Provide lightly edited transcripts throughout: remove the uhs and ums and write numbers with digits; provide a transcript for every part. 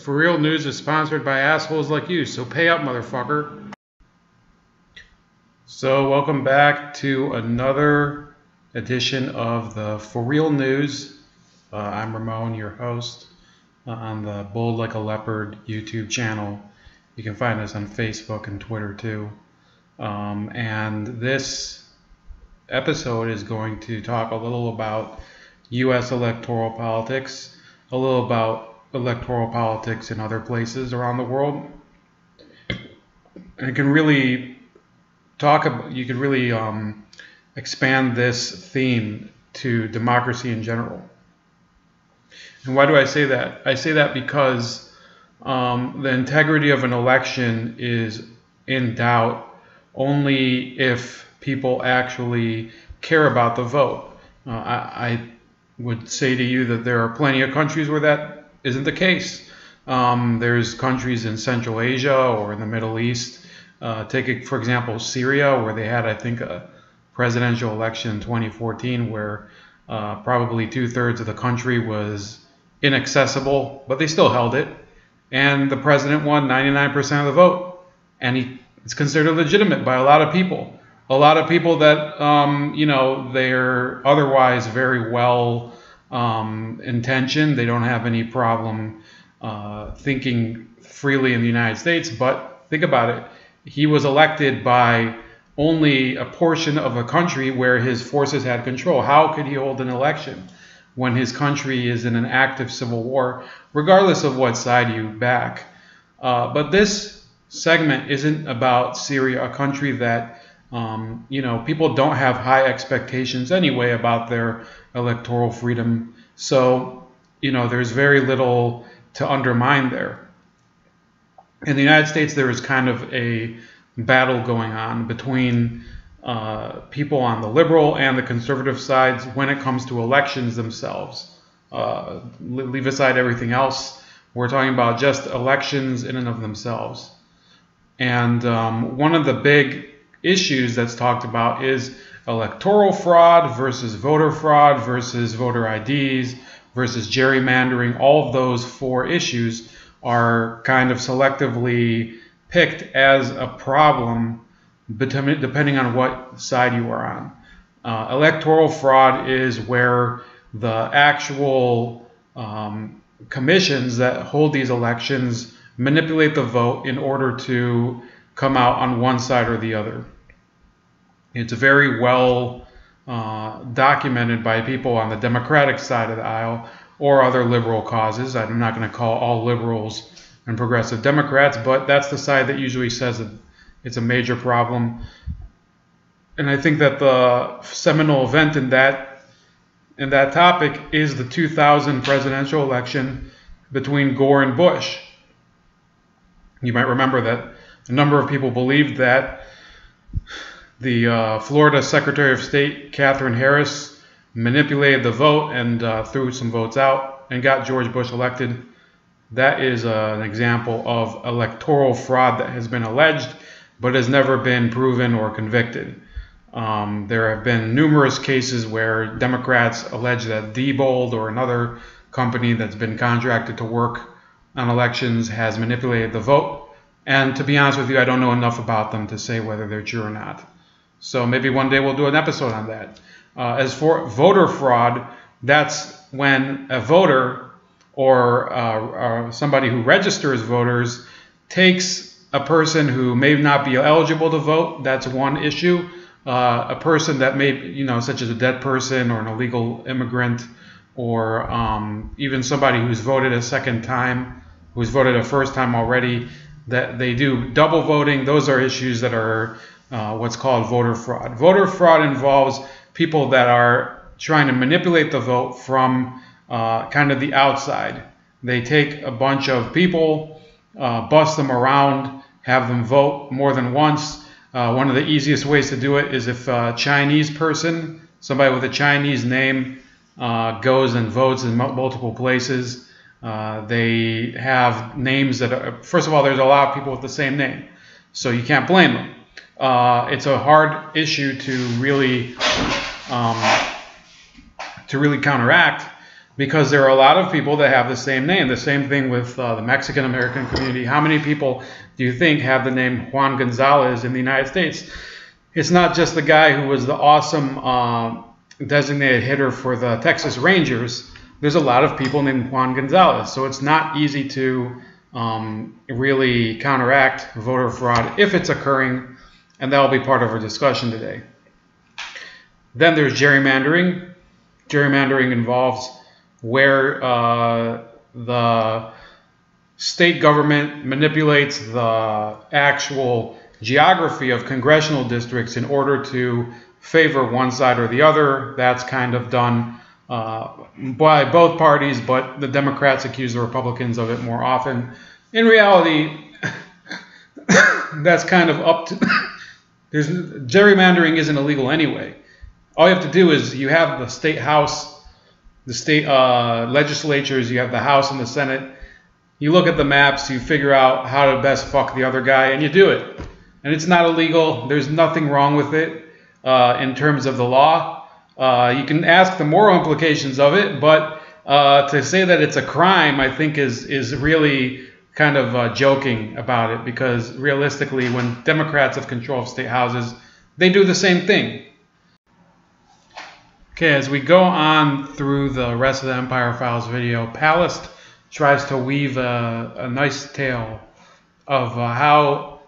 For Real News is sponsored by assholes like you, so pay up, motherfucker. So welcome back to another edition of the For Real News. I'm Ramon, your host, on the Bold Like a Leopard YouTube channel. You can find us on Facebook and Twitter too. And this episode is going to talk a little about U.S. electoral politics, a little about electoral politics in other places around the world. And it can really talk about, you could really expand this theme to democracy in general. And why do I say that? I say that because the integrity of an election is in doubt only if people actually care about the vote. I would say to you that there are plenty of countries where that isn't the case. There's countries in Central Asia or in the Middle East. Take, for example, Syria, where they had, I think, a presidential election in 2014 where probably 2/3 of the country was inaccessible, but they still held it. And the president won 99% of the vote. And it's considered legitimate by a lot of people. A lot of people that, they're otherwise very well intentioned. They don't have any problem thinking freely in the United States. But think about it. He was elected by only a portion of a country where his forces had control. How could he hold an election when his country is in an active civil war, regardless of what side you back? But this segment isn't about Syria, a country that people don't have high expectations anyway about their electoral freedom. So, there's very little to undermine there. In the United States, there is kind of a battle going on between people on the liberal and the conservative sides when it comes to elections themselves. Leave aside everything else. We're talking about just elections in and of themselves. And one of the big issues that's talked about is electoral fraud versus voter voter IDs versus gerrymandering. All of those four issues are kind of selectively picked as a problem depending on what side you are on. Electoral fraud is where the actual commissions that hold these elections manipulate the vote in order to come out on one side or the other. It's very well documented by people on the Democratic side of the aisle or other liberal causes. I'm not going to call all liberals and progressive Democrats, but that's the side that usually says that it's a major problem. And I think that the seminal event in that topic is the 2000 presidential election between Gore and Bush. You might remember that a number of people believed that the Florida Secretary of State, Katherine Harris, manipulated the vote and threw some votes out and got George Bush elected. That is an example of electoral fraud that has been alleged but has never been proven or convicted. There have been numerous cases where Democrats allege that Diebold or another company that's been contracted to work on elections has manipulated the vote. And to be honest with you, I don't know enough about them to say whether they're true or not. So maybe one day we'll do an episode on that. As for voter fraud, that's when a voter or somebody who registers voters takes a person who may not be eligible to vote. That's one issue. A person that may, such as a dead person or an illegal immigrant or even somebody who's voted a second time, who's voted a first time already, that they do double voting. Those are issues that are what's called voter fraud. Voter fraud involves people that are trying to manipulate the vote from kind of the outside. They take a bunch of people, bust them around, have them vote more than once. One of the easiest ways to do it is if a Chinese person, somebody with a Chinese name, goes and votes in multiple places. They have names that are, first of all, there's a lot of people with the same name, so you can't blame them. It's a hard issue to really counteract because there are a lot of people that have the same name. The same thing with the Mexican American community. How many people do you think have the name Juan Gonzalez in the United States? It's not just the guy who was the awesome designated hitter for the Texas Rangers. There's a lot of people named Juan Gonzalez. So it's not easy to really counteract voter fraud if it's occurring, and that will be part of our discussion today. Then there's gerrymandering. Gerrymandering involves where the state government manipulates the actual geography of congressional districts in order to favor one side or the other. That's kind of done by both parties, but the Democrats accuse the Republicans of it more often. In reality, that's kind of up to... gerrymandering isn't illegal anyway. All you have to do is you have the state house, the state legislatures, you have the House and the Senate. You look at the maps, you figure out how to best fuck the other guy, and you do it. And it's not illegal. There's nothing wrong with it in terms of the law. You can ask the moral implications of it, but to say that it's a crime, I think is really kind of joking about it, because realistically, when Democrats have control of state houses, they do the same thing. Okay, as we go on through the rest of the Empire Files video, Palast tries to weave a nice tale of how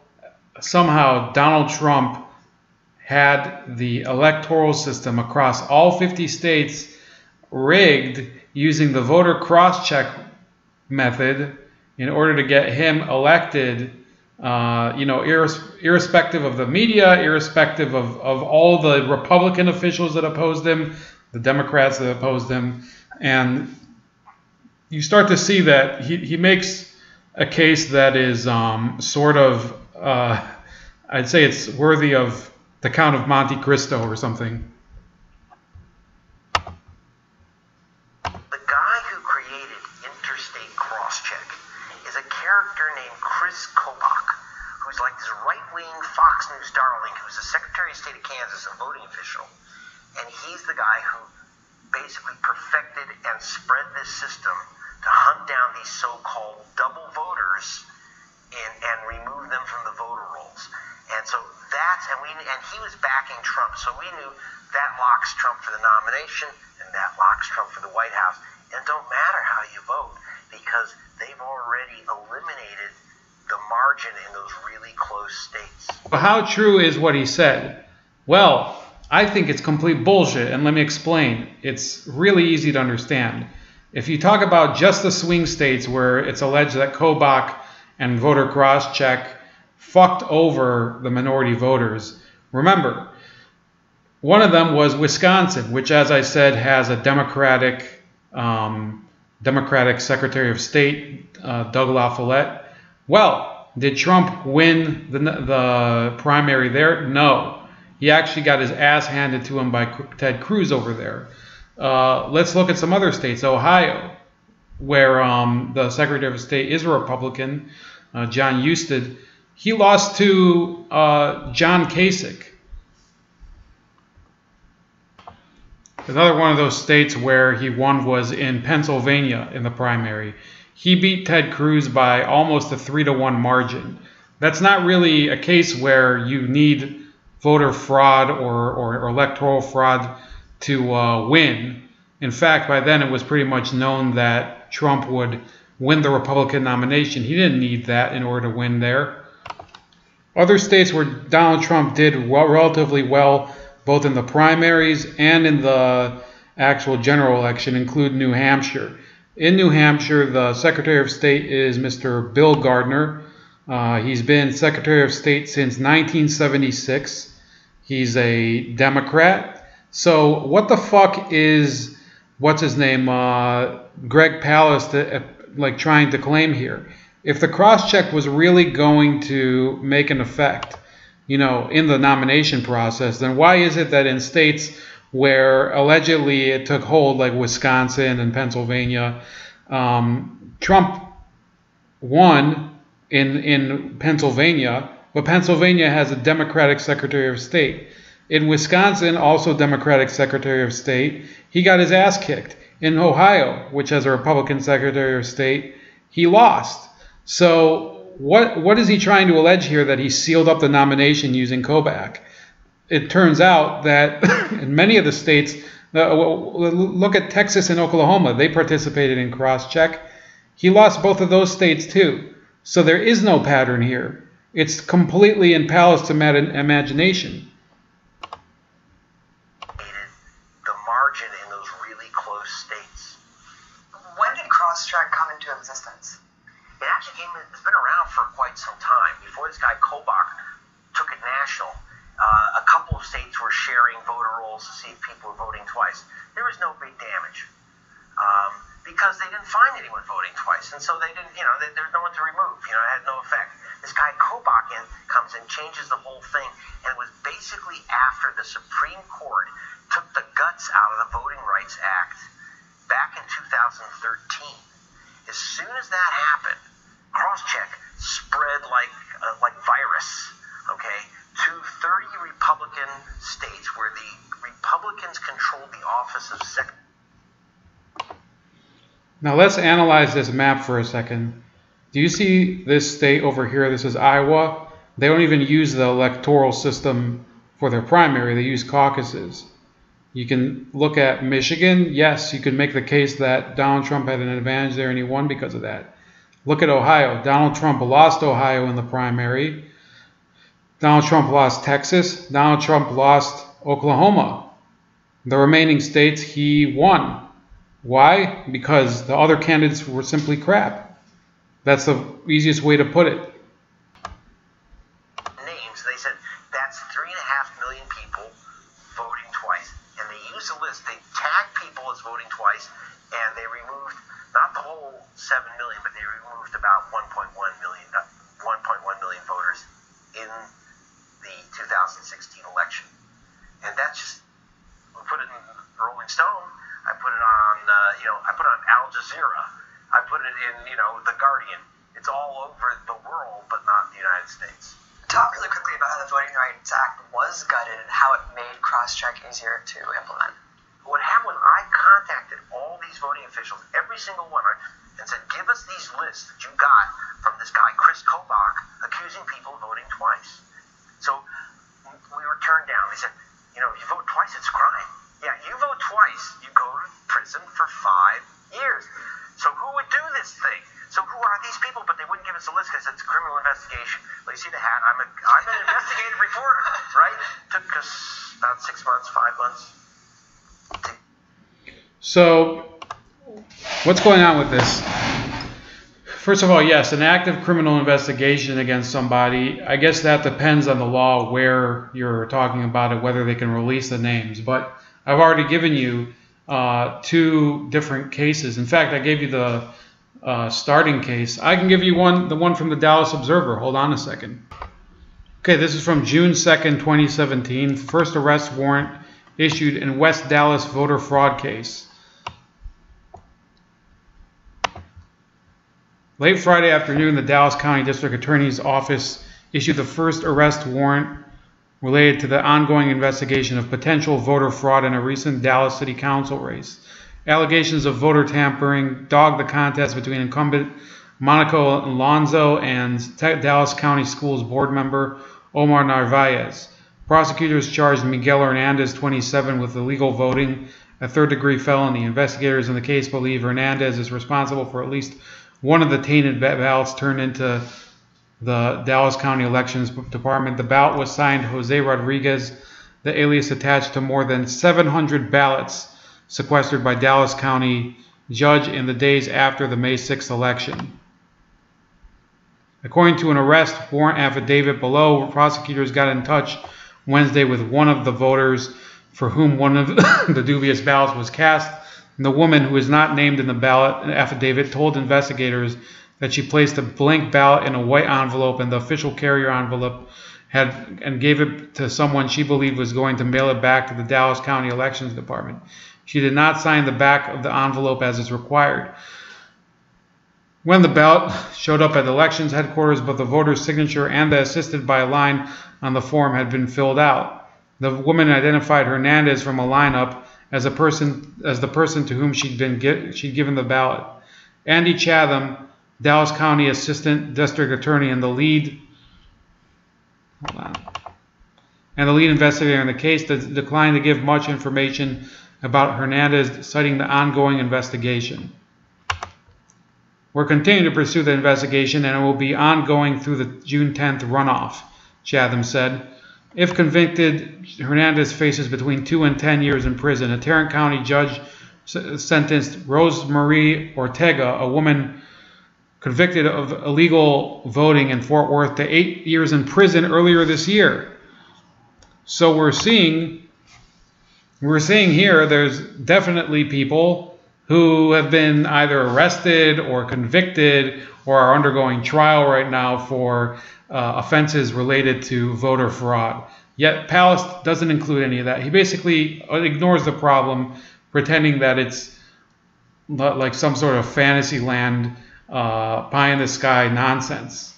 somehow Donald Trump had the electoral system across all 50 states rigged using the voter cross-check method in order to get him elected, irrespective of the media, irrespective of all the Republican officials that opposed him, the Democrats that opposed him. And you start to see that he makes a case that is sort of, I'd say it's worthy of the Count of Monte Cristo or something. The guy who created interstate crosscheck is a character named Chris Kobach, who's like this right-wing Fox News darling who's the Secretary of State of Kansas, a voting official. And he's the guy who basically perfected and spread this system to hunt down these so-called double voters and remove them from the voter rolls. And so and he was backing Trump, so we knew that locks Trump for the nomination and that locks Trump for the White House. And it don't matter how you vote, because they've already eliminated the margin in those really close states. How true is what he said? Well, I think it's complete bullshit, and let me explain. It's really easy to understand. If you talk about just the swing states where it's alleged that Kobach and voter cross-check fucked over the minority voters, remember, one of them was Wisconsin, which, as I said, has a Democratic Secretary of State, Doug LaFollette. Well, did Trump win the primary there? No. He actually got his ass handed to him by Ted Cruz over there. Let's look at some other states. Ohio, where the Secretary of State is a Republican, John Husted. He lost to John Kasich. Another one of those states where he won was in Pennsylvania in the primary. He beat Ted Cruz by almost a 3-to-1 margin. That's not really a case where you need voter fraud or electoral fraud to win. In fact, by then it was pretty much known that Trump would win the Republican nomination. He didn't need that in order to win there. Other states where Donald Trump did relatively well, both in the primaries and in the actual general election, include New Hampshire. In New Hampshire, the Secretary of State is Mr. Bill Gardner. He's been Secretary of State since 1976. He's a Democrat. So what the fuck is, what's his name, Greg Palast, like trying to claim here? If the cross-check was really going to make an effect, in the nomination process, then why is it that in states where allegedly it took hold, like Wisconsin and Pennsylvania, Trump won in Pennsylvania, but Pennsylvania has a Democratic Secretary of State. In Wisconsin, also Democratic Secretary of State, he got his ass kicked. in Ohio, which has a Republican Secretary of State, he lost. So what is he trying to allege here, that he sealed up the nomination using Kobach? It turns out that in many of the states, look at Texas and Oklahoma, they participated in cross-check. He lost both of those states too. So there is no pattern here. It's completely in palace imagination. The margin in those really close states. When did cross-check come into existence? It actually it's been around for quite some time. Before this guy Kobach took it national, a couple of states were sharing voter rolls to see if people were voting twice. There was no big damage because they didn't find anyone voting twice, and so they didn't. There's no one to remove. It had no effect. This guy Kobach comes and changes the whole thing, and it was basically after the Supreme Court took the guts out of the Voting Rights Act back in 2013. As soon as that happened, cross-check spread like virus. Okay. To 30 Republican states where the Republicans controlled the office of Secretary. Now let's analyze this map for a second. Do you see this state over here? This is Iowa. They don't even use the electoral system for their primary. They use caucuses. You can look at Michigan. Yes, you can make the case that Donald Trump had an advantage there and he won because of that. Look at Ohio. Donald Trump lost Ohio in the primary. Donald Trump lost Texas. Donald Trump lost Oklahoma. The remaining states he won. Why? Because the other candidates were simply crap. That's the easiest way to put it. Names, they said that's 3.5 million people voting twice. And they used a list. They tagged people as voting twice, and they removed not the whole 7 million, but they removed about 1.1 million voters in the 2016 election. And that's just, we put it in Rolling Stone, I put it on, I put it on Al Jazeera, I put it in, The Guardian. It's all over the world, but not the United States. Talk really quickly about how the Voting Rights Act was gutted and how it made cross-check easier to implement. What happened when I contacted all these voting officials, every single one, and said, give us these lists that you got from this guy, Chris Kobach, accusing people of voting twice. So we were turned down. They said, you vote twice, it's a crime. Yeah, you vote twice, you go to prison for 5 years. So who would do this thing? So who are these people? But they wouldn't give us a list because it's a criminal investigation. Well, you see the hat? I'm an investigative reporter, right? Took us about 6 months, 5 months. So what's going on with this? First of all, yes, an active criminal investigation against somebody, I guess that depends on the law where you're talking about it, whether they can release the names. But I've already given you 2 different cases. In fact, I gave you the starting case. I can give you the one from the Dallas Observer. Hold on a second. Okay, this is from June 2nd, 2017. First arrest warrant issued in West Dallas voter fraud case. Late Friday afternoon, the Dallas County District Attorney's Office issued the first arrest warrant related to the ongoing investigation of potential voter fraud in a recent Dallas City Council race. Allegations of voter tampering dogged the contest between incumbent Monica Alonzo and Dallas County Schools board member Omar Narvaez. Prosecutors charged Miguel Hernandez, 27, with illegal voting, a third-degree felony. Investigators in the case believe Hernandez is responsible for at least one of the tainted ballots turned into the Dallas County Elections Department. The ballot was signed Jose Rodriguez, the alias attached to more than 700 ballots sequestered by Dallas County judge in the days after the May 6th election. According to an arrest warrant affidavit below, prosecutors got in touch Wednesday with one of the voters for whom one of the dubious ballots was cast. The woman, who is not named in the ballot affidavit, told investigators that she placed a blank ballot in a white envelope and the official carrier envelope and gave it to someone she believed was going to mail it back to the Dallas County Elections Department. She did not sign the back of the envelope as is required. When the ballot showed up at the elections headquarters, but the voter's signature and the assisted by a line on the form had been filled out. The woman identified Hernandez from a lineup as the person to whom she'd given the ballot. Andy Chatham, Dallas County Assistant District Attorney and the lead investigator in the case, declined to give much information about Hernandez, citing the ongoing investigation. We're continuing to pursue the investigation, and it will be ongoing through the June 10th runoff, Chatham said. If convicted, Hernandez faces between 2 and 10 years in prison. A Tarrant County judge sentenced Rose Marie Ortega, a woman convicted of illegal voting in Fort Worth, to 8 years in prison earlier this year. So we're seeing here there's definitely people who have been either arrested or convicted or are undergoing trial right now for offenses related to voter fraud. Yet Palast doesn't include any of that. He basically ignores the problem, pretending that it's like some sort of fantasy land, pie in the sky nonsense.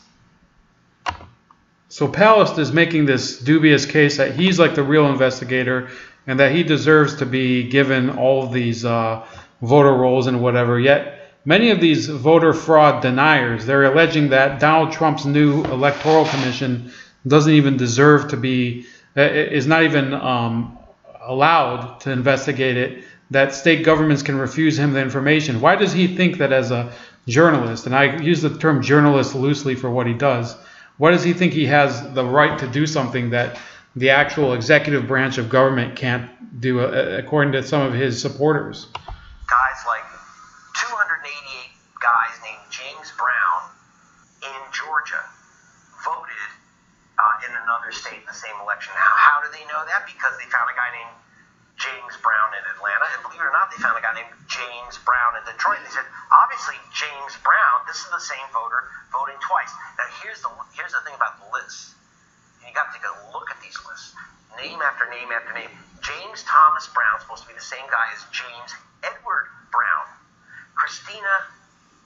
So Palast is making this dubious case that he's like the real investigator and that he deserves to be given all of these voter rolls and whatever. Yet many of these voter fraud deniers, they're alleging that Donald Trump's new Electoral Commission doesn't even deserve to be, is not even allowed to investigate it, that state governments can refuse him the information. Why does he think that as a journalist, and I use the term journalist loosely for what he does, why does he think he has the right to do something that the actual executive branch of government can't do, according to some of his supporters? Guys like 288 guys named James Brown in Georgia voted in another state in the same election. Now, how do they know that? Because they found a guy named James Brown in Atlanta, and believe it or not, they found a guy named James Brown in Detroit. They said, obviously, James Brown, this is the same voter voting twice. Now, here's the thing about the lists. You got to take a look at these lists. Name after name after name. James Thomas Brown is supposed to be the same guy as James Edward Brown. Christina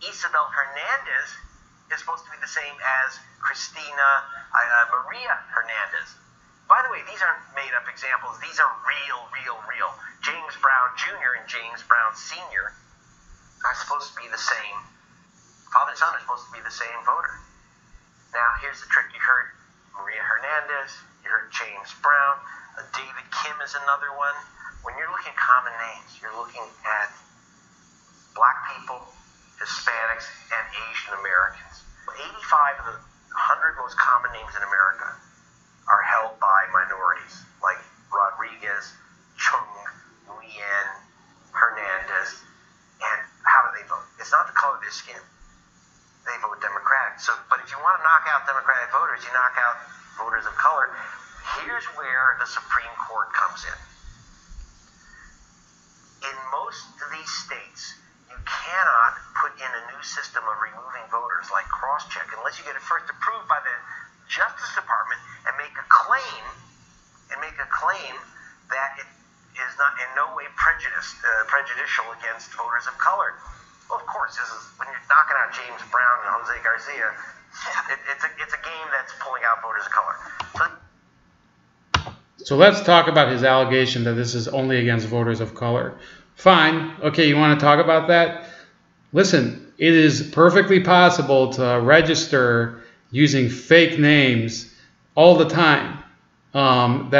Isabel Hernandez is supposed to be the same as Christina Maria Hernandez. By the way, these aren't made-up examples. These are real. James Brown Jr. and James Brown Sr. are supposed to be the same. Father and son are supposed to be the same voter. Now, here's the trick. You heard Maria Hernandez. You heard James Brown. David Kim is another one. When you're looking at common names, you're looking at black people, Hispanics, and Asian Americans. 85 of the 100 most common names in America are held by minorities, like Rodriguez, Chung, Nguyen, Hernandez. And how do they vote? It's not the color of their skin. They vote Democratic. So, but if you want to knock out Democratic voters, you knock out voters of color. Here's where the Supreme Court comes in. In most of these states, you cannot put in a new system of removing voters like cross-check unless you get it first approved by the Justice Department and make a claim that it is not in no way prejudicial against voters of color. Well, of course, this is when you're knocking out James Brown and Jose Garcia. It's a game that's pulling out voters of color. So let's talk about his allegation that this is only against voters of color. Fine. Okay, you want to talk about that? Listen, it is perfectly possible to register using fake names all the time. And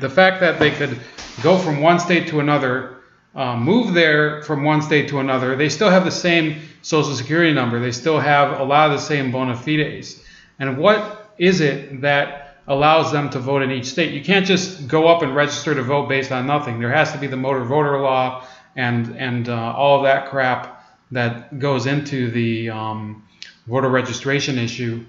the fact that they could go from one state to another, move there from one state to another, they still have the same social security number. They still have a lot of the same bona fides. And what is it that allows them to vote in each state? You can't just go up and register to vote based on nothing. There has to be the motor voter law and all of that crap that goes into the voter registration issue.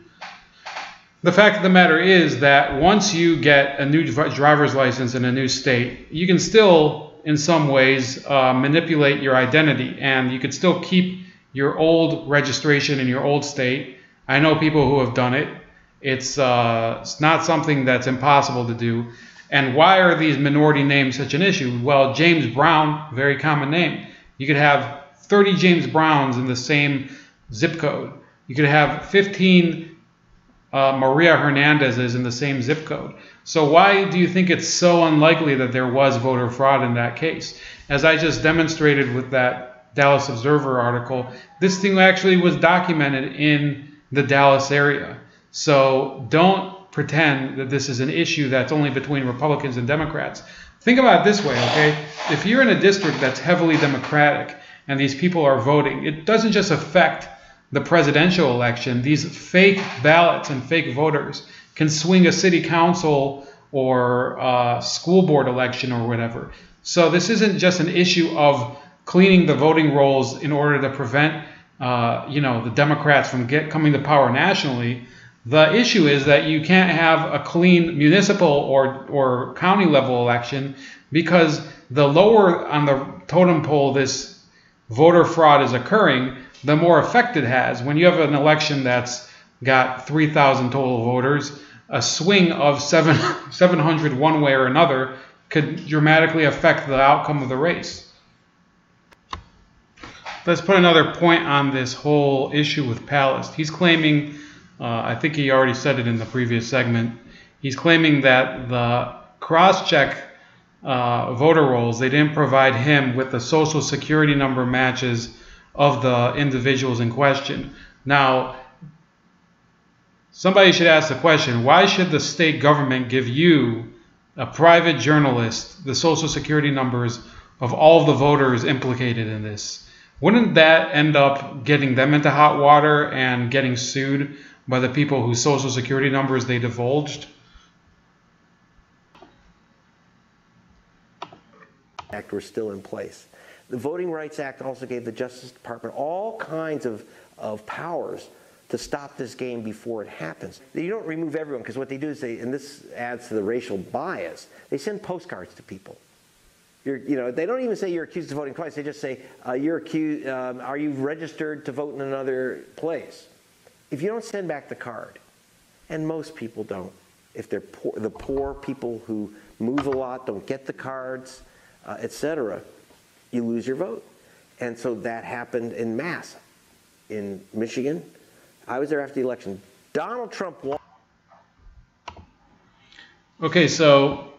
The fact of the matter is that once you get a new driver's license in a new state, you can still, in some ways, manipulate your identity, and you could still keep your old registration in your old state. I know people who have done it. It's not something that's impossible to do. And why are these minority names such an issue? Well, James Brown, very common name. You could have 30 James Browns in the same zip code. You could have 15 Maria Hernandez is in the same zip code. So why do you think it's so unlikely that there was voter fraud in that case? As I just demonstrated with that Dallas Observer article, this thing actually was documented in the Dallas area. So don't pretend that this is an issue that's only between Republicans and Democrats. Think about it this way, okay? If you're in a district that's heavily Democratic and these people are voting, it doesn't just affect the presidential election. These fake ballots and fake voters can swing a city council or school board election or whatever. So this isn't just an issue of cleaning the voting rolls in order to prevent the Democrats from coming to power nationally. The issue is that you can't have a clean municipal or county level election, because the lower on the totem pole this voter fraud is occurring, the more effect it has. When you have an election that's got 3,000 total voters, a swing of 700 one way or another could dramatically affect the outcome of the race. Let's put another point on this whole issue with Palast. He's claiming, I think he already said it in the previous segment, he's claiming that the cross-check voter rolls, they didn't provide him with the social security number matches of the individuals in question. Now, somebody should ask the question, why should the state government give you, a private journalist, the social security numbers of all of the voters implicated in this? Wouldn't that end up getting them into hot water and getting sued by the people whose social security numbers they divulged? Act were still in place. The Voting Rights Act also gave the Justice Department all kinds of powers to stop this game before it happens. You don't remove everyone, because what they do is and this adds to the racial bias, they send postcards to people. They don't even say you're accused of voting twice. They just say, you're accused, are you registered to vote in another place? If you don't send back the card, and most people don't, if they're poor, the poor people who move a lot, don't get the cards, etc., you lose your vote. And so that happened en masse in Michigan. I was there after the election. Donald Trump won. Okay, so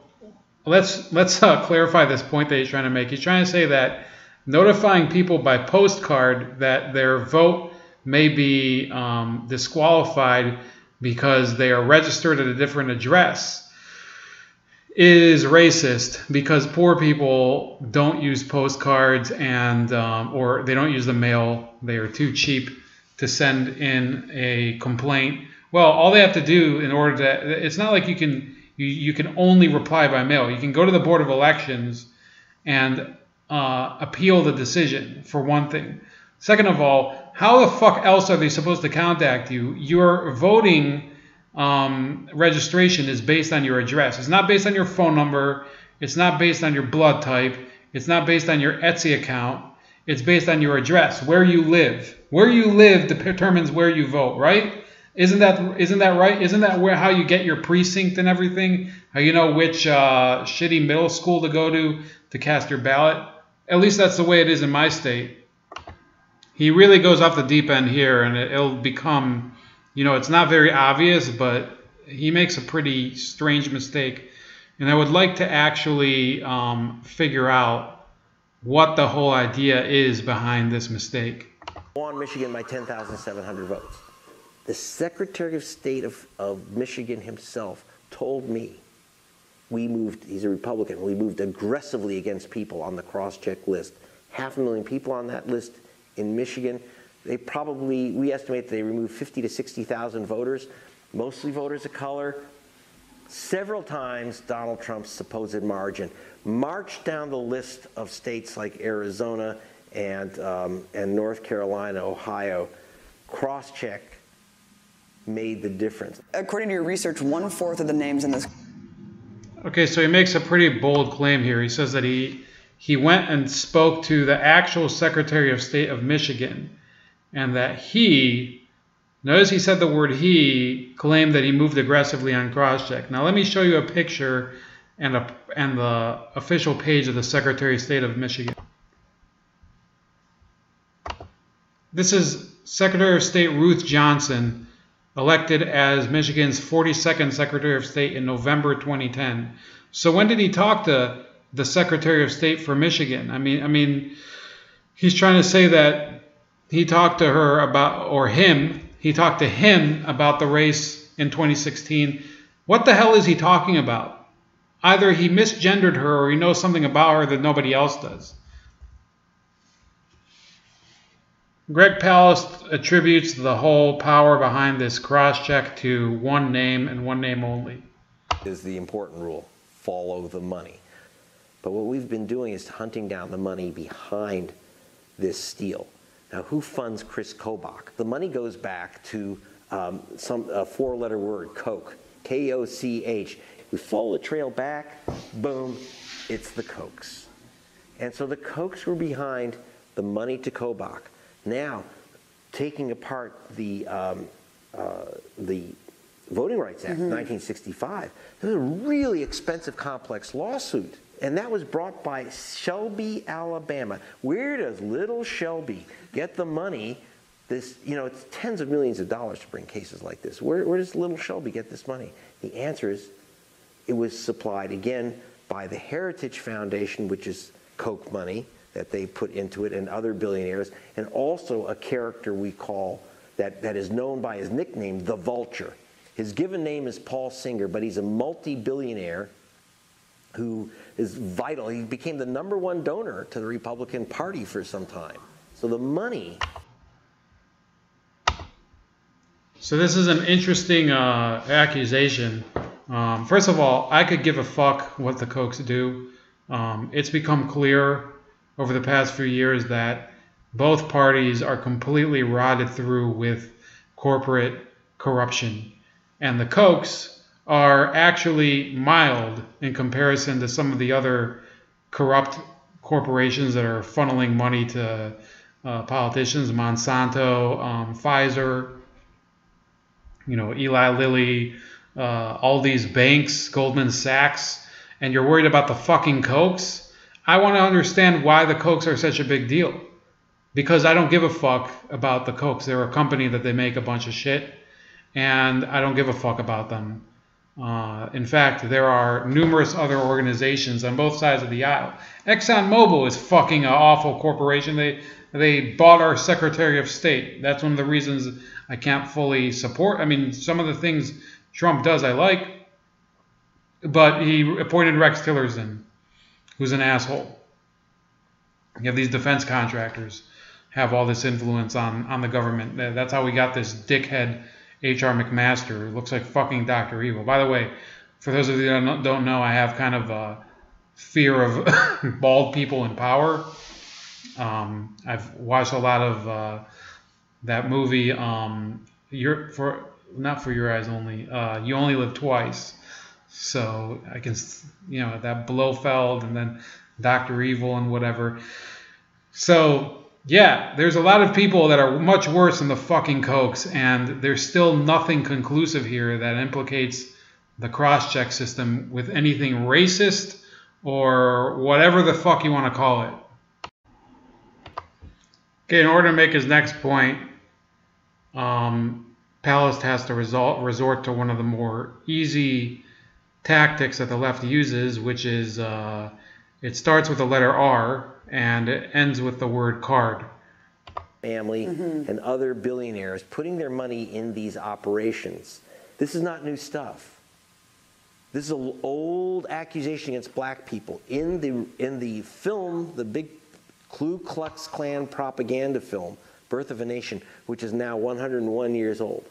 let's clarify this point that he's trying to make. He's trying to say that notifying people by postcard that their vote may be disqualified because they are registered at a different address is racist, because poor people don't use postcards and or they don't use the mail. They are too cheap to send in a complaint. Well, all they have to do in order to, it's not like you can only reply by mail. You can go to the Board of Elections and appeal the decision, for one thing. Second of all, how the fuck else are they supposed to contact you? Your voting registration is based on your address. It's not based on your phone number. It's not based on your blood type. It's not based on your Etsy account. It's based on your address, where you live. Where you live determines where you vote, right? Isn't that right? Isn't that how you get your precinct and everything? How you know which shitty middle school to go to cast your ballot? At least that's the way it is in my state. He really goes off the deep end here, and it'll become, it's not very obvious, but he makes a pretty strange mistake. And I would like to actually figure out what the whole idea is behind this mistake. Won Michigan by 10,700 votes. The Secretary of State of Michigan himself told me, he's a Republican, we moved aggressively against people on the cross-check list. 500,000 people on that list in Michigan. We estimate they removed 50 to 60,000 voters, mostly voters of color. Several times Donald Trump's supposed margin marched down the list of states like Arizona and North Carolina, Ohio. Cross-check made the difference. According to your research, 1/4 of the names in this. Okay, so he makes a pretty bold claim here. He says that he went and spoke to the actual Secretary of State of Michigan, and that notice he said the word he, claimed that he moved aggressively on crosscheck. Now let me show you a picture and the official page of the Secretary of State of Michigan. This is Secretary of State Ruth Johnson elected as Michigan's 42nd Secretary of State in November 2010. So when did he talk to the Secretary of State for Michigan? I mean, he's trying to say that he talked to her about, or him, he talked to him about the race in 2016. What the hell is he talking about? Either he misgendered her or he knows something about her that nobody else does. Greg Palast attributes the whole power behind this cross-check to one name and one name only. Is the important rule: follow the money. But what we've been doing is hunting down the money behind this steal. Now, who funds Chris Kobach? The money goes back to a four-letter word, Koch, K-O-C-H. We follow the trail back, boom, it's the Kochs. And so the Kochs were behind the money to Kobach. Now, taking apart the Voting Rights Act, 1965, this is a really expensive, complex lawsuit. And that was brought by Shelby, Alabama. Where does little Shelby get the money? This, it's tens of millions of dollars to bring cases like this. Where does little Shelby get this money? The answer is it was supplied, again, by the Heritage Foundation, which is Koch money that they put into it, and other billionaires, and also a character we call, that is known by his nickname, the Vulture. His given name is Paul Singer, but he's a multi-billionaire who is vital. He became the #1 donor to the Republican Party for some time. So the money. So this is an interesting accusation. First of all, I could give a fuck what the Kochs do. It's become clear over the past few years that both parties are completely rotted through with corporate corruption. And the Kochs are actually mild in comparison to some of the other corrupt corporations that are funneling money to politicians, Monsanto, Pfizer, Eli Lilly, all these banks, Goldman Sachs, and you're worried about the fucking Kochs? I want to understand why the Kochs are such a big deal. Because I don't give a fuck about the Kochs. They're a company that they make a bunch of shit, and I don't give a fuck about them. In fact, there are numerous other organizations on both sides of the aisle. ExxonMobil is fucking an awful corporation. They bought our Secretary of State. That's one of the reasons I can't fully support. I mean, some of the things Trump does I like, but he appointed Rex Tillerson, who's an asshole. You have these defense contractors have all this influence on the government. That's how we got this dickhead H.R. McMaster, who looks like fucking Dr. Evil. By the way, for those of you that don't know, I have kind of a fear of bald people in power. I've watched a lot of that movie, not For Your Eyes Only, You Only Live Twice. So I can, that Blofeld and then Dr. Evil and whatever. So yeah, there's a lot of people that are much worse than the fucking Kochs, and there's still nothing conclusive here that implicates the cross-check system with anything racist or whatever the fuck you want to call it. Okay, in order to make his next point, Palast has to resort to one of the more easy tactics that the left uses, which is it starts with the letter R and it ends with the word card. Family and other billionaires putting their money in these operations. This is not new stuff. This is an old accusation against black people. In the film, the big Ku Klux Klan propaganda film, Birth of a Nation, which is now 101 years old.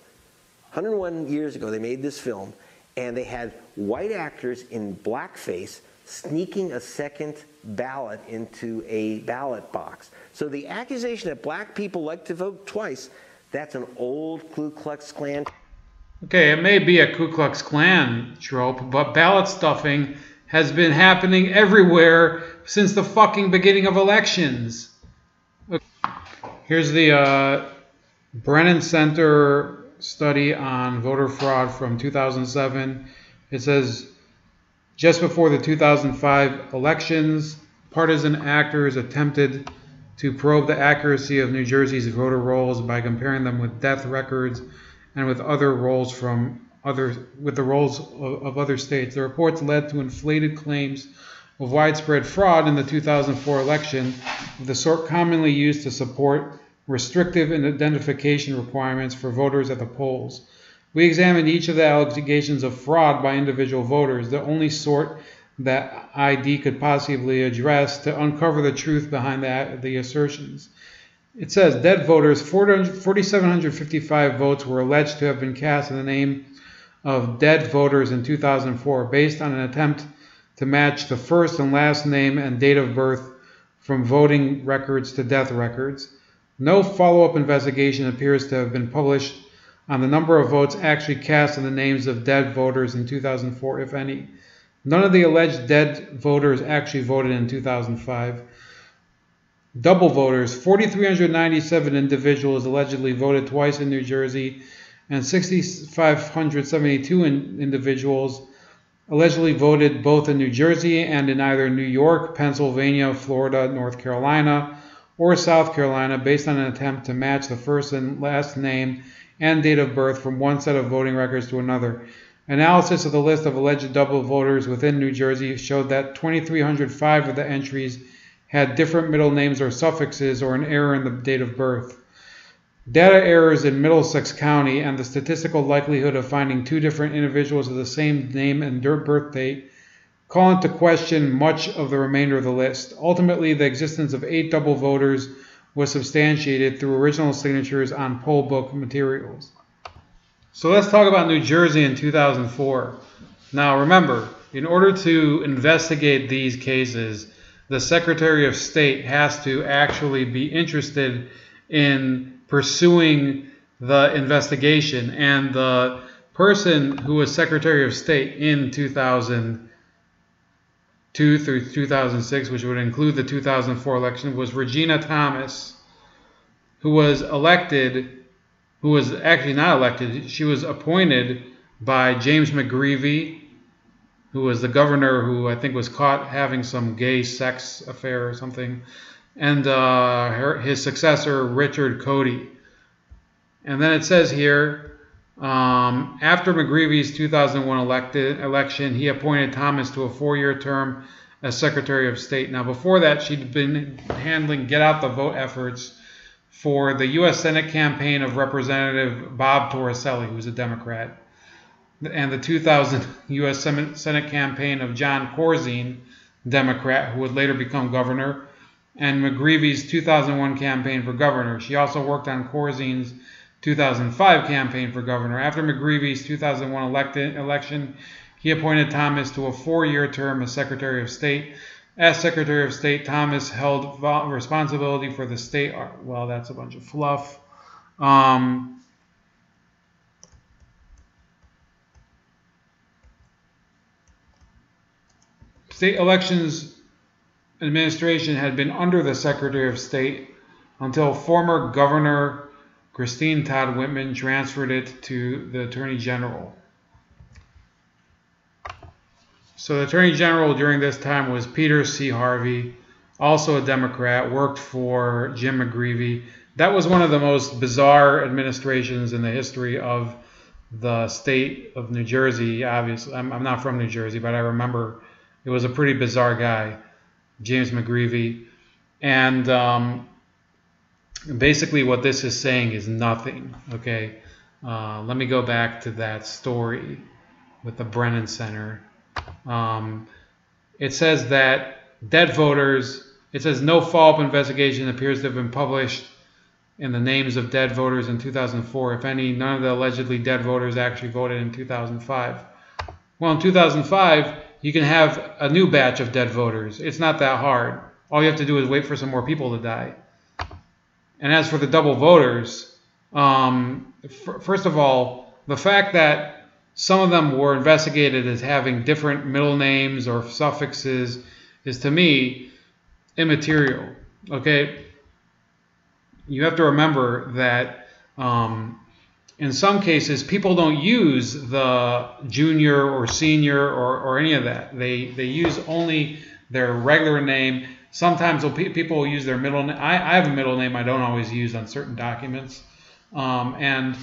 101 years ago, they made this film, and they had white actors in blackface sneaking a second ballot into a ballot box. So the accusation that black people like to vote twice, that's an old Ku Klux Klan. Okay, it may be a Ku Klux Klan trope, but ballot stuffing has been happening everywhere since the fucking beginning of elections. Here's the Brennan Center study on voter fraud from 2007. It says, just before the 2005 elections, partisan actors attempted to probe the accuracy of New Jersey's voter rolls by comparing them with death records and with other roles from the roles of other states. The reports led to inflated claims of widespread fraud in the 2004 election, of the sort commonly used to support restrictive identification requirements for voters at the polls. We examined each of the allegations of fraud by individual voters, the only sort that ID could possibly address, to uncover the truth behind the assertions. It says dead voters, 4,755 votes were alleged to have been cast in the name of dead voters in 2004, based on an attempt to match the first and last name and date of birth from voting records to death records. No follow-up investigation appears to have been published on the number of votes actually cast in the names of dead voters in 2004, if any. None of the alleged dead voters actually voted in 2005. Double voters, 4,397 individuals allegedly voted twice in New Jersey, and 6,572 individuals allegedly voted both in New Jersey and in either New York, Pennsylvania, Florida, North Carolina, or South Carolina, based on an attempt to match the first and last name and date of birth from one set of voting records to another. Analysis of the list of alleged double voters within New Jersey showed that 2,305 of the entries had different middle names or suffixes, or an error in the date of birth. Data errors in Middlesex County and the statistical likelihood of finding two different individuals of the same name and birth date call into question much of the remainder of the list. Ultimately, the existence of 8 double voters was substantiated through original signatures on poll book materials. So let's talk about New Jersey in 2004. Now remember, in order to investigate these cases, the Secretary of State has to actually be interested in pursuing the investigation. And the person who was Secretary of State in 2002 through 2006, which would include the 2004 election, was Regina Thomas, who was elected, who was actually not elected. She was appointed by James McGreevey, who was the governor who I think was caught having some gay sex affair or something, and his successor, Richard Cody. And then it says here, after McGreevey's 2001 election, he appointed Thomas to a 4-year term as Secretary of State. Now, before that, she'd been handling get-out-the-vote efforts for the U.S. Senate campaign of Representative Bob Torricelli, who's a Democrat, and the 2000 U.S. Senate campaign of John Corzine, Democrat, who would later become governor, and McGreevey's 2001 campaign for governor. She also worked on Corzine's 2005 campaign for governor. After McGreevey's 2001 election, he appointed Thomas to a 4-year term as Secretary of State. As Secretary of State, Thomas held responsibility for the state. Well, that's a bunch of fluff. State elections administration had been under the Secretary of State until former Governor Christine Todd Whitman transferred it to the Attorney General. So the Attorney General during this time was Peter C. Harvey, also a Democrat, worked for Jim McGreevey. That was one of the most bizarre administrations in the history of the state of New Jersey. Obviously, I'm not from New Jersey, but I remember it was a pretty bizarre guy, James McGreevey. And basically what this is saying is nothing, okay? Let me go back to that story with the Brennan Center. It says that dead voters, it says no follow-up investigation appears to have been published in the names of dead voters in 2004. If any, none of the allegedly dead voters actually voted in 2005. Well, in 2005, you can have a new batch of dead voters. It's not that hard. All you have to do is wait for some more people to die. And as for the double voters, first of all, the fact that some of them were investigated as having different middle names or suffixes is, to me, immaterial. Okay? You have to remember that in some cases, people don't use the junior or senior or any of that. They use only their regular name. Sometimes people will use their middle name. I have a middle name I don't always use on certain documents. And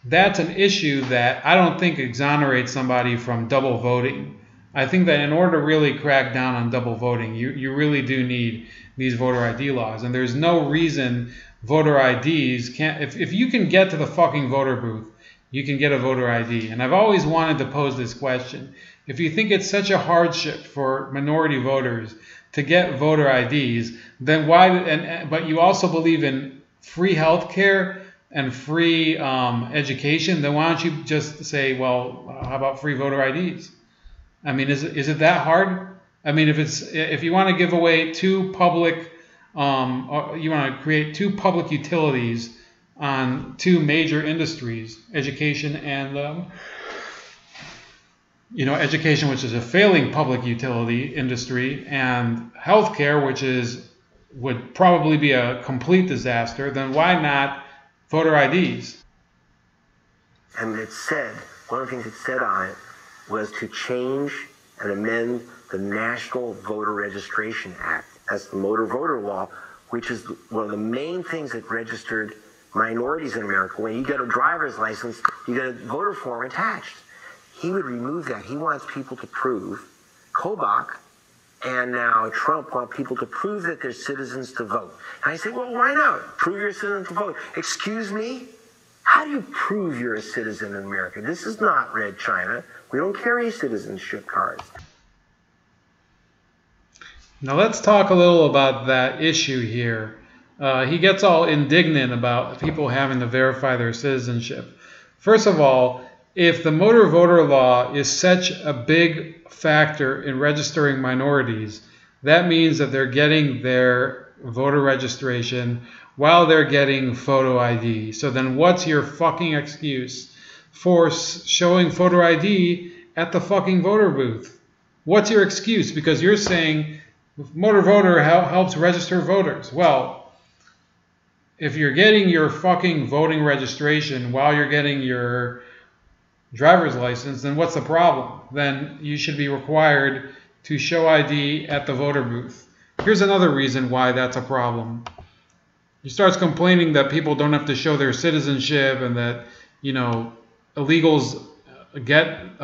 that's an issue that I don't think exonerates somebody from double voting. I think that in order to really crack down on double voting, you really do need these voter ID laws. And there's no reason voter IDs can't, if you can get to the fucking voter booth, you can get a voter ID. And I've always wanted to pose this question. If you think it's such a hardship for minority voters to get voter IDs, then why, but you also believe in free health care and free education, then why don't you just say, well, how about free voter IDs? I mean, is it that hard? I mean, if you want to give away two public, you want to create two public utilities on two major industries, education and education, which is a failing public utility industry, and healthcare, which would probably be a complete disaster, then why not voter IDs? And it said, one of the things it said on it was to change and amend the National Voter Registration Act. That's the motor voter law, which is one of the main things that registered minorities in America. When you get a driver's license, you get a voter form attached. He would remove that. He wants people to prove, Kobach and now Trump want people to prove that they're citizens to vote. And I say, well, why not? Prove you're a citizen to vote. Excuse me? How do you prove you're a citizen in America? This is not Red China. We don't carry citizenship cards. Now let's talk a little about that issue here. He gets all indignant about people having to verify their citizenship. First of all, if the motor voter law is such a big factor in registering minorities, that means that they're getting their voter registration while they're getting photo ID. So then what's your fucking excuse for showing photo ID at the fucking voter booth? What's your excuse? Because you're saying motor voter helps register voters. Well, if you're getting your fucking voting registration while you're getting your driver's license, then what's the problem? Then you should be required to show ID at the voter booth. Here's another reason why that's a problem. He starts complaining that people don't have to show their citizenship and that, illegals get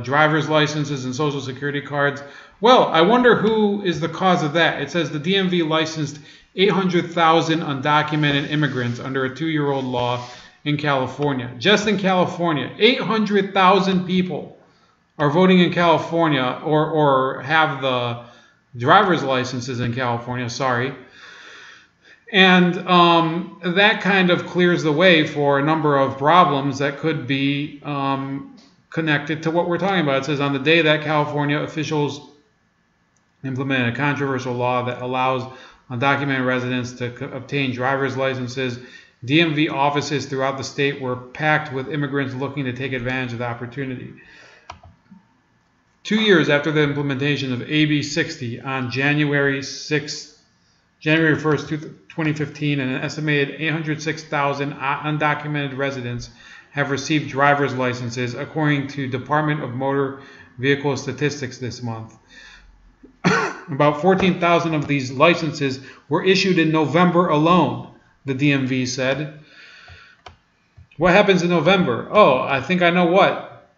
driver's licenses and social security cards. Well, I wonder who is the cause of that. It says the DMV licensed 800,000 undocumented immigrants under a 2-year-old law in California. Just in California, 800,000 people are voting in California or have the driver's licenses in California, sorry. And that kind of clears the way for a number of problems that could be connected to what we're talking about. It says on the day that California officials implemented a controversial law that allows undocumented residents to obtain driver's licenses, DMV offices throughout the state were packed with immigrants looking to take advantage of the opportunity. 2 years after the implementation of AB 60 on January 1st, 2015, and an estimated 806,000 undocumented residents have received driver's licenses, according to Department of Motor Vehicle Statistics this month. About 14,000 of these licenses were issued in November alone, the DMV said. What happens in November? Oh, I think I know what.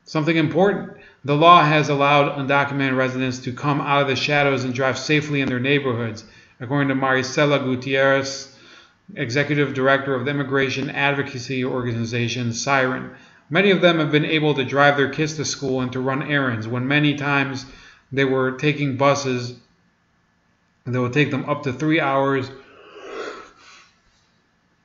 Something important. The law has allowed undocumented residents to come out of the shadows and drive safely in their neighborhoods, according to Maricela Gutierrez, executive director of the immigration advocacy organization Siren. Many of them have been able to drive their kids to school and to run errands, when many times they were taking buses that would take them up to 3 hours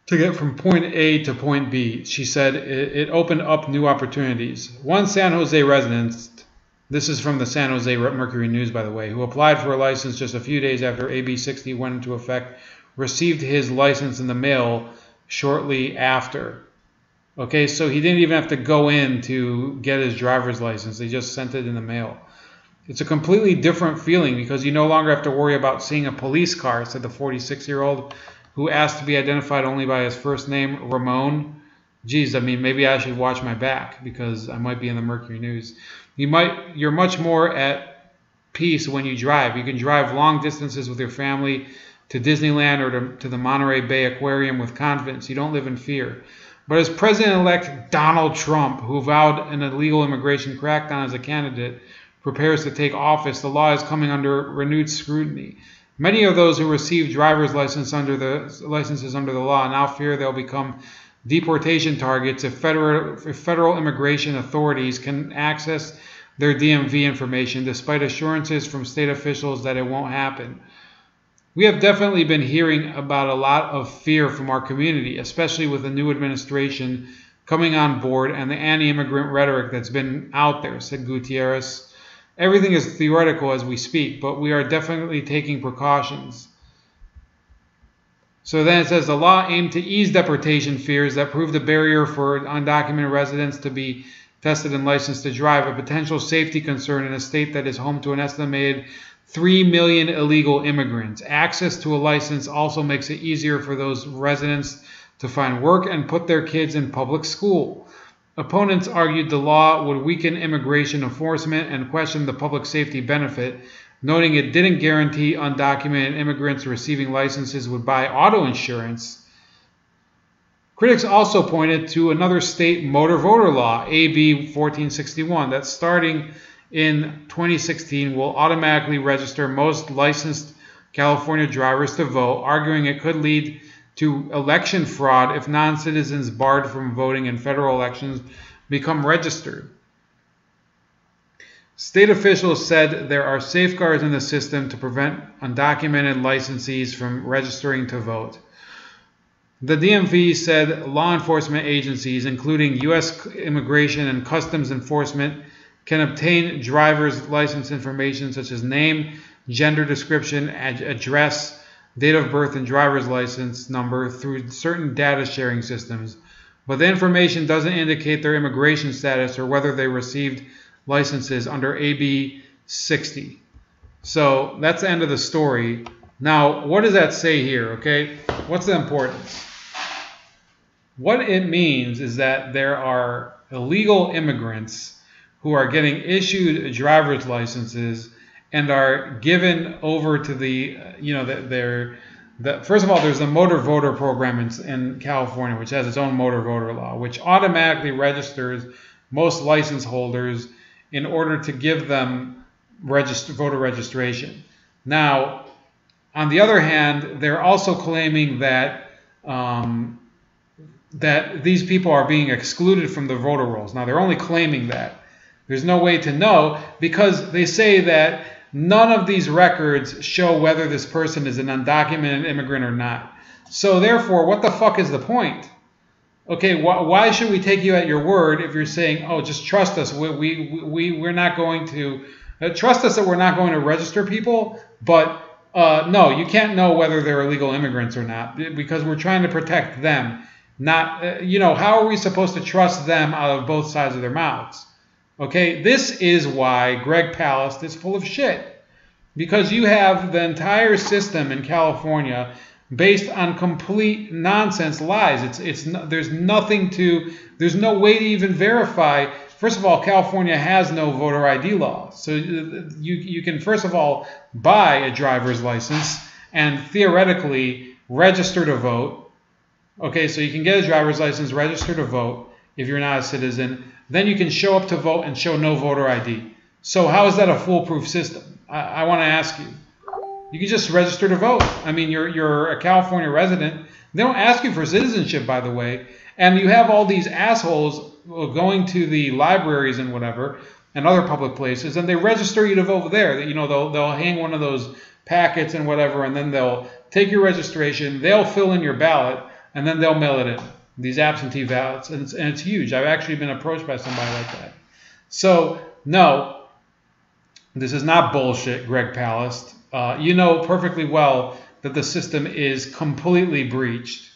to get from point A to point B. She said it opened up new opportunities. One San Jose resident, this is from the San Jose Mercury News, by the way, who applied for a license just a few days after AB 60 went into effect, received his license in the mail shortly after. Okay, so he didn't even have to go in to get his driver's license. They just sent it in the mail. It's a completely different feeling because you no longer have to worry about seeing a police car, said the 46-year-old, who asked to be identified only by his first name, Ramon. Geez, I mean, maybe I should watch my back because I might be in the Mercury News. You're much more at peace when you drive. You can drive long distances with your family to Disneyland or to the Monterey Bay Aquarium with confidence. You don't live in fear. But as President-elect Donald Trump, who vowed an illegal immigration crackdown as a candidate, prepares to take office, the law is coming under renewed scrutiny. Many of those who received driver's licenses under the law now fear they'll become deportation targets if federal immigration authorities can access their DMV information, despite assurances from state officials that it won't happen. We have definitely been hearing about a lot of fear from our community, especially with the new administration coming on board and the anti-immigrant rhetoric that's been out there, said Gutierrez. Everything is theoretical as we speak, but we are definitely taking precautions. So then it says the law aimed to ease deportation fears that proved a barrier for undocumented residents to be tested and licensed to drive, a potential safety concern in a state that is home to an estimated 3 million illegal immigrants. Access to a license also makes it easier for those residents to find work and put their kids in public school. Opponents argued the law would weaken immigration enforcement and questioned the public safety benefit, noting it didn't guarantee undocumented immigrants receiving licenses would buy auto insurance. Critics also pointed to another state motor voter law, AB 1461, that starting in 2016 will automatically register most licensed California drivers to vote, arguing it could lead to election fraud if non-citizens barred from voting in federal elections become registered. State officials said there are safeguards in the system to prevent undocumented licensees from registering to vote. The DMV said law enforcement agencies, including U.S. Immigration and Customs Enforcement, can obtain driver's license information such as name, gender description, address, date of birth, and driver's license number through certain data sharing systems, but the information doesn't indicate their immigration status or whether they received licenses under AB 60. So that's the end of the story. Now, what does that say here, okay? What's the importance? What it means is that there are illegal immigrants who are getting issued driver's licenses and are given over to the, first of all, there's the motor voter program in California, which has its own motor voter law, which automatically registers most license holders in order to give them voter registration. Now, on the other hand, they're also claiming that that these people are being excluded from the voter rolls. Now, they're only claiming that. There's no way to know because they say that none of these records show whether this person is an undocumented immigrant or not. So therefore, what the fuck is the point? Okay, why should we take you at your word if you're saying, oh, just trust us, we're not going to, trust us that we're not going to register people, but no, you can't know whether they're illegal immigrants or not because we're trying to protect them. Not, how are we supposed to trust them out of both sides of their mouths? Okay, this is why Greg Palast is full of shit. Because you have the entire system in California based on complete nonsense lies. There's no way to even verify. First of all, California has no voter ID law. So you can, first of all, buy a driver's license and theoretically register to vote. Okay, so you can get a driver's license, register to vote if you're not a citizen. Then you can show up to vote and show no voter ID. So how is that a foolproof system? I want to ask you. You can just register to vote. I mean, you're a California resident. They don't ask you for citizenship, by the way. And you have all these assholes going to the libraries and whatever and other public places, and they register you to vote there. They'll hang one of those packets and whatever, and then they'll take your registration. They'll fill in your ballot, and then they'll mail it in. These absentee ballots, and it's huge. I've actually been approached by somebody like that. So, no, this is not bullshit, Greg Palast. You know perfectly well that the system is completely breached.